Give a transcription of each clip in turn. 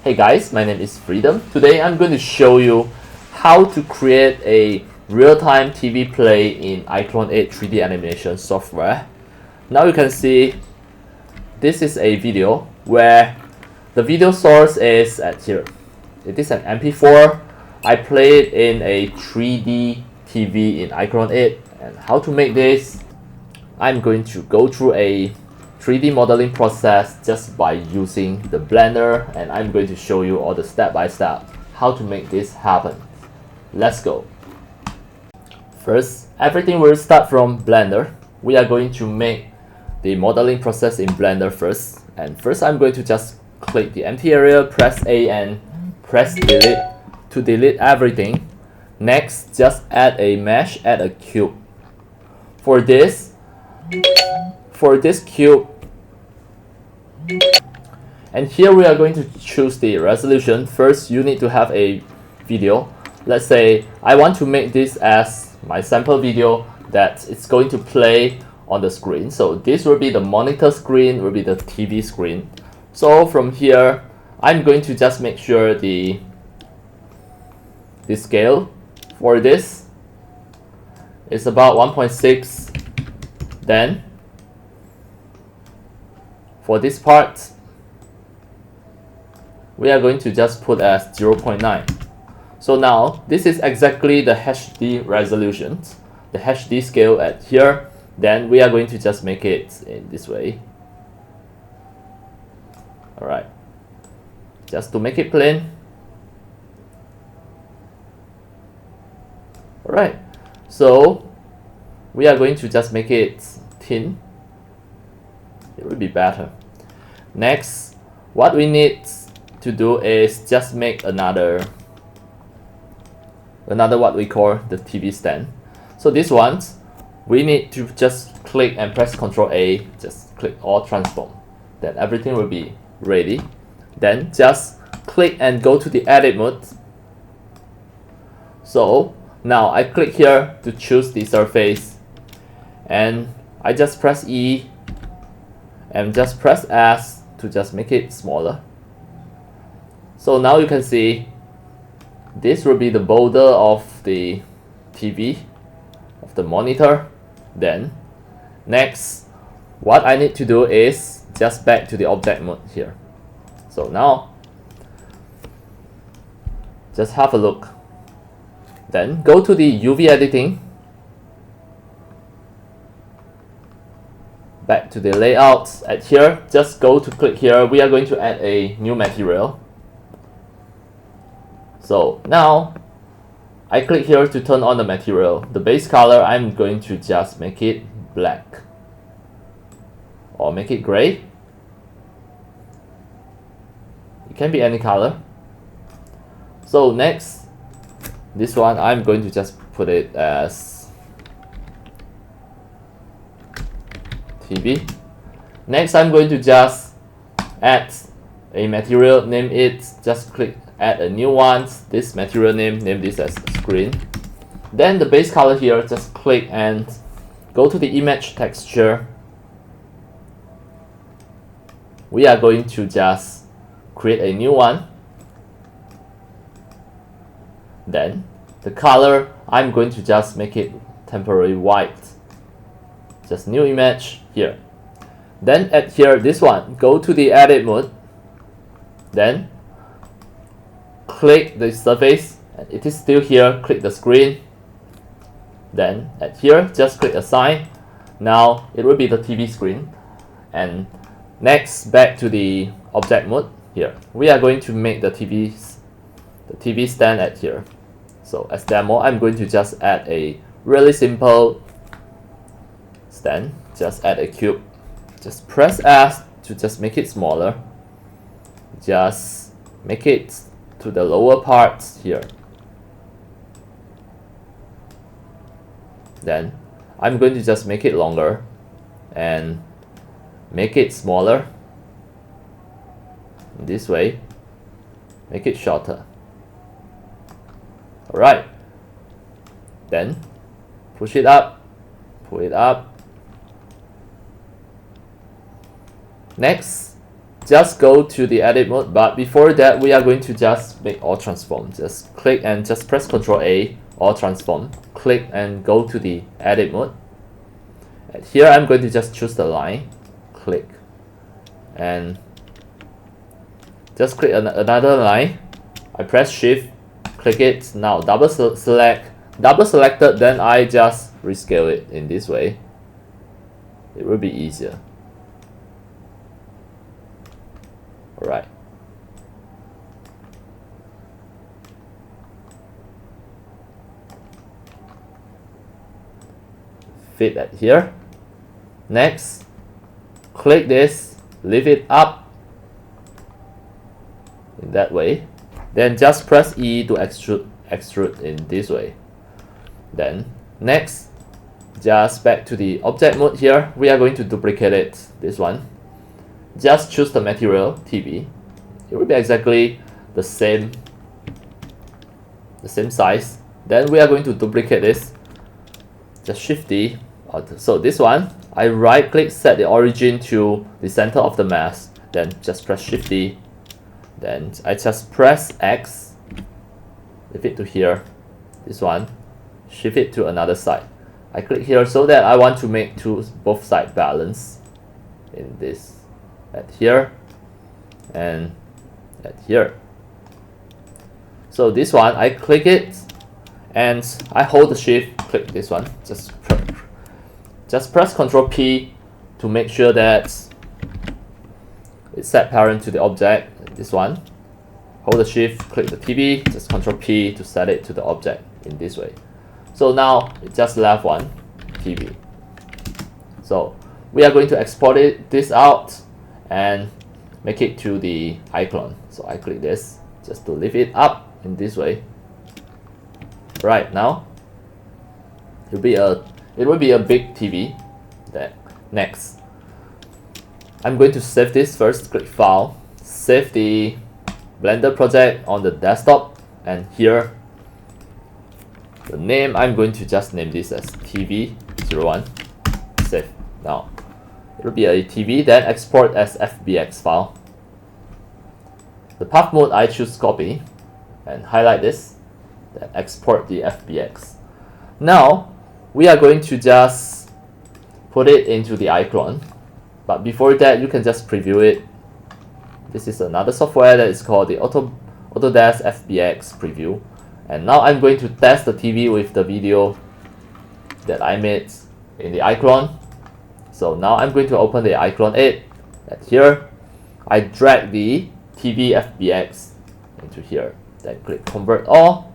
Hey guys, my name is Freedom. Today I'm going to show you how to create a real-time TV play in iClone 8 3D animation software. Now you can see this is a video where the video source is at here. It is an MP4. I play it in a 3D TV in iClone 8. And how to make this? I'm going to go through a 3D modeling process just by using the Blender, and I'm going to show you all the step-by-step how to make this happen. Let's go. First, everything will start from Blender. We are going to make the modeling process in Blender first. And first I'm going to just click the empty area, press A and press delete to delete everything. Next, just add a mesh, add a cube. For this cube, and here we are going to choose the resolution. First, you need to have a video. Let's say I want to make this as my sample video that it's going to play on the screen. So this will be the monitor screen, will be the TV screen. So from here, I'm going to just make sure the scale for this is about 1.6. Then for this part, we are going to just put as 0.9. So now this is exactly the HD resolution, the HD scale at here. Then we are going to just make it in this way. Alright, just to make it plain. Alright, so we are going to just make it thin. It will be better. Next, what we need to do is just make another what we call the TV stand. So this one, we need to just click and press Ctrl A, just click all transform. Then everything will be ready. Then just click and go to the edit mode. So now I click here to choose the surface, and I just press E and just press S to just make it smaller. So now you can see this will be the border of the TV, of the monitor. Then next, what I need to do is just back to the object mode here. So now just have a look. Then go to the UV editing, back to the layout. At here, just go to click here. We are going to add a new material. So now I click here to turn on the material. The base color, I'm going to just make it black or make it gray. It can be any color. So next, this one I'm going to just put it as TV. Next, I'm going to just add a material, name it, just click add a new one. This material name this as screen. Then the base color here, just click and go to the image texture. We are going to just create a new one. Then the color, I'm going to just make it temporary white. Just new image here. Then at here, this one, go to the edit mode. Then click the surface, and it is still here, click the screen. Then at here, just click assign. Now it will be the TV screen. And next, back to the object mode here. We are going to make the TV stand at here. So as demo, I'm going to just add a really simple stand. Just add a cube. Just press S to just make it smaller. Just make it to the lower parts here. Then I'm going to just make it longer and make it smaller. This way, make it shorter. Alright. Then push it up, pull it up. Next, just go to the edit mode, but before that we are going to just make all transform. Just click and just press Ctrl A, all transform, click and go to the edit mode. And here I'm going to just choose the line, click and just click another line. I press shift, click it, now double selected, then I just rescale it in this way. It will be easier. Alright. Fit that here. Next, click this, lift it up in that way. Then just press E to extrude in this way. Then next, just back to the object mode here. We are going to duplicate it, this one. Just choose the material, TV. It will be exactly the same size. Then we are going to duplicate this. Just Shift D. So this one, I right click, set the origin to the center of the mask. Then just press Shift D. Then I just press X, lift it to here. This one, shift it to another side. I click here so that I want to make both sides balance in this. At here and at here. So this one, I click it and I hold the shift, click this one, just press Ctrl P to make sure that it's set parent to the object. This one, hold the shift, click the TV, just Ctrl P to set it to the object in this way. So now it just left one TV. So we are going to export this out and make it to the iClone. So I click this just to lift it up in this way. Right now, it will be a big TV. Then next, I'm going to save this first. Click File, save the Blender project on the desktop, and here the name I'm going to just name this as TV01. Save now. It will be a TV, then export as FBX file. The path mode, I choose copy and highlight this, then export the FBX. Now we are going to just put it into the iClone, but before that you can just preview it. This is another software that is called the Autodesk FBX Preview, and now I'm going to test the TV with the video that I made in the iClone. So now I'm going to open the iClone 8. And here, I drag the TV FBX into here. Then click Convert All.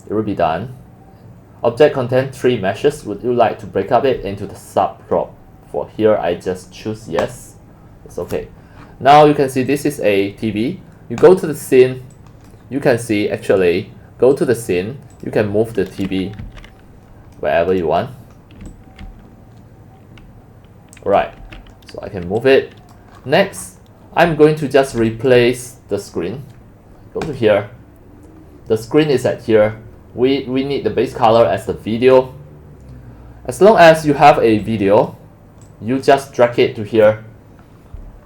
It will be done. Object contain 3 meshes. Would you like to break up it into the subprop? For here, I just choose yes. It's okay. Now you can see this is a TV. You go to the scene. You can see actually, go to the scene. You can move the TV wherever you want. Right, so I can move it. Next, I'm going to just replace the screen. Go to here. The screen is at here. We need the base color as the video. As long as you have a video, you just drag it to here.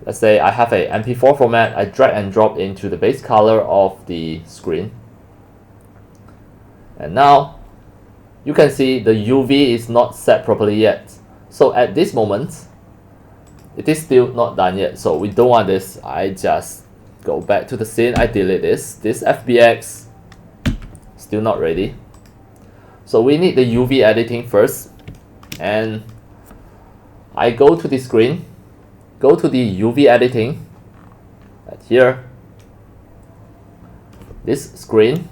Let's say I have a MP4 format. I drag and drop into the base color of the screen. And now, you can see the UV is not set properly yet. So at this moment, it is still not done yet. So we don't want this. I just go back to the scene. I delete this. This FBX still not ready. So we need the UV editing first. And I go to the screen, go to the UV editing. At here, this screen,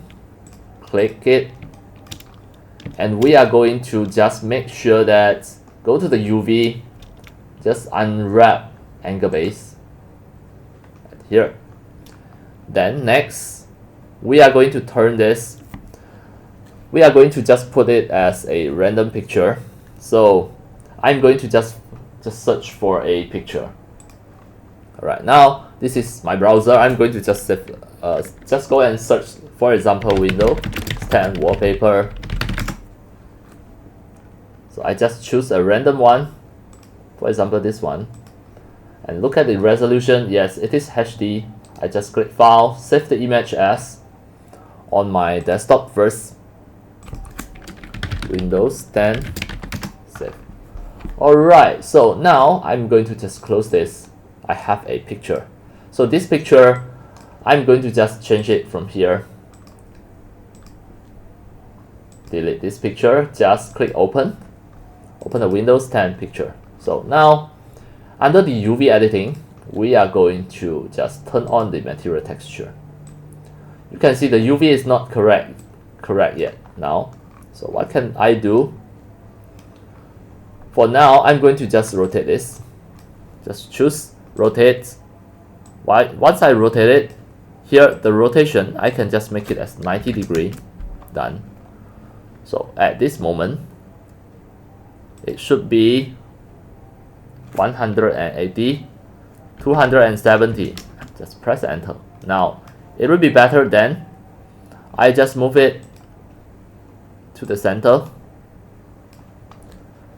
click it. And we are going to just make sure that go to the UV, just unwrap angle base here. Then next, we are going to turn this. We are going to just put it as a random picture. So I'm going to just search for a picture. Alright, now this is my browser. I'm going to just go and search, for example, Windows 10 wallpaper. So I just choose a random one, for example this one, And look at the resolution. Yes, it is HD. I just click File, save the image as on my desktop first. Windows 10, save. Alright, so now I'm going to just close this. I have a picture. So this picture, I'm going to just change it from here. Delete this picture, just click open. Open the Windows 10 picture. So now, under the UV editing, we are going to just turn on the material texture. You can see the UV is not correct yet now. So what can I do? For now, I'm going to just rotate this. Just choose rotate. Once I rotate it, here the rotation, I can just make it as 90 degree. Done. So at this moment, it should be 180, 270. Just press enter. Now, it will be better then I just move it to the center.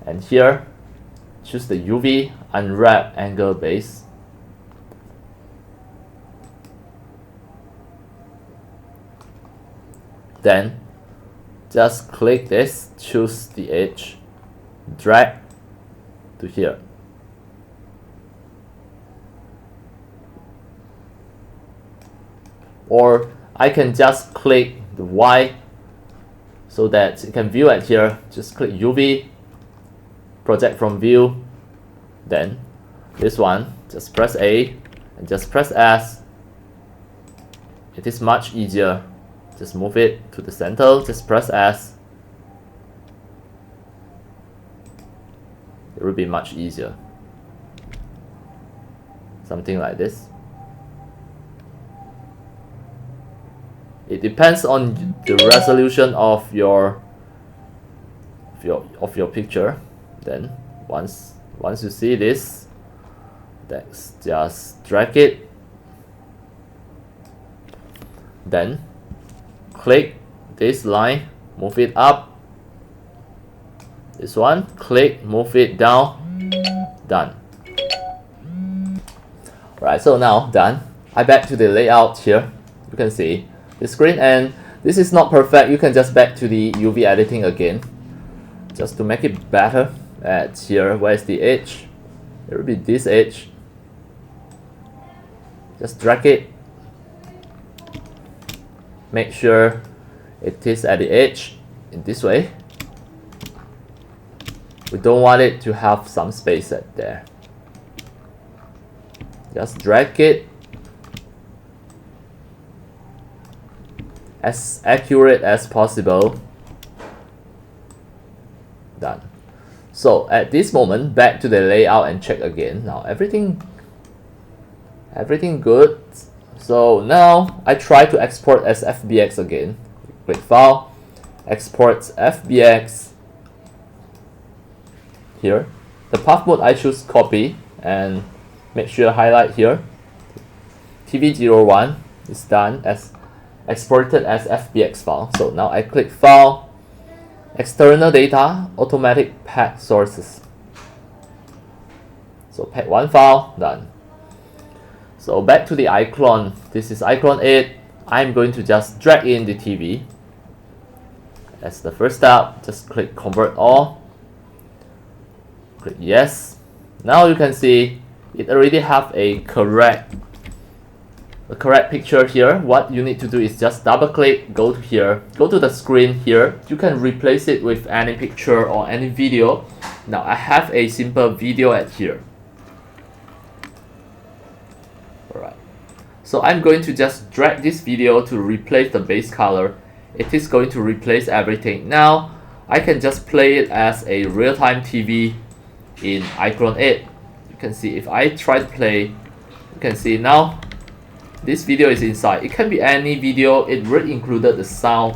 And here, choose the UV unwrap angle base. Then just click this, choose the edge, drag to here. Or I can just click the Y so that you can view it here. Just click UV, project from view. Then this one, just press A and just press S. It is much easier. Just move it to the center, just press S. It will be much easier. Something like this. It depends on the resolution of your picture. Then once you see this, just drag it. Then click this line, move it up. This one, click, move it down. Done. Right, so now done. I back to the layout here. You can see the screen, and this is not perfect. You can just back to the UV editing again, just to make it better. At here, where's the edge? It will be this edge. Just drag it. Make sure it is at the edge in this way. We don't want it to have some space at there. Just drag it as accurate as possible. Done. So at this moment, back to the layout and check again. Now everything good. So now I try to export as FBX again. Click File, Export FBX. Here, the path mode I choose copy and make sure highlight here. TV01 is done as exported as FBX file. So now I click File, External Data, Automatic Path Sources. So path 1 file, done. So back to the iClone. This is iClone 8. I'm going to just drag in the TV. As the first step, just click Convert All. Click Yes. Now you can see it already have a correct picture here. What you need to do is just double click, go to here, go to the screen here. You can replace it with any picture or any video. Now I have a simple video at here. Alright. So I'm going to just drag this video to replace the base color. It is going to replace everything. Now I can just play it as a real-time TV in iClone 8. You can see if I try to play, you can see now this video is inside. It can be any video. It will include the sound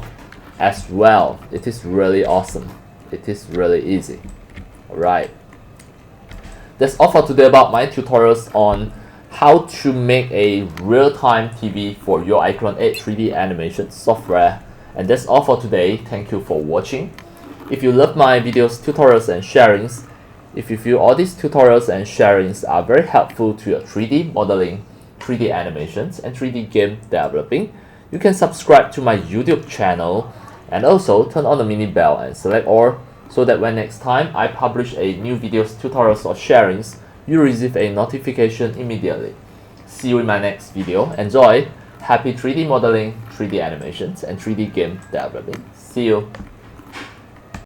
as well. It is really awesome. It is really easy. Alright. That's all for today about my tutorials on how to make a real-time TV for your iClone 8 3D animation software. And that's all for today. Thank you for watching. If you love my videos, tutorials and sharings, If you feel all these tutorials and sharings are very helpful to your 3D modeling, 3D animations, and 3D game developing, you can subscribe to my YouTube channel and also turn on the mini bell and select all, so that when next time I publish a new videos, tutorials, or sharings, you receive a notification immediately. See you in my next video. Enjoy! Happy 3D modeling, 3D animations, and 3D game developing. See you!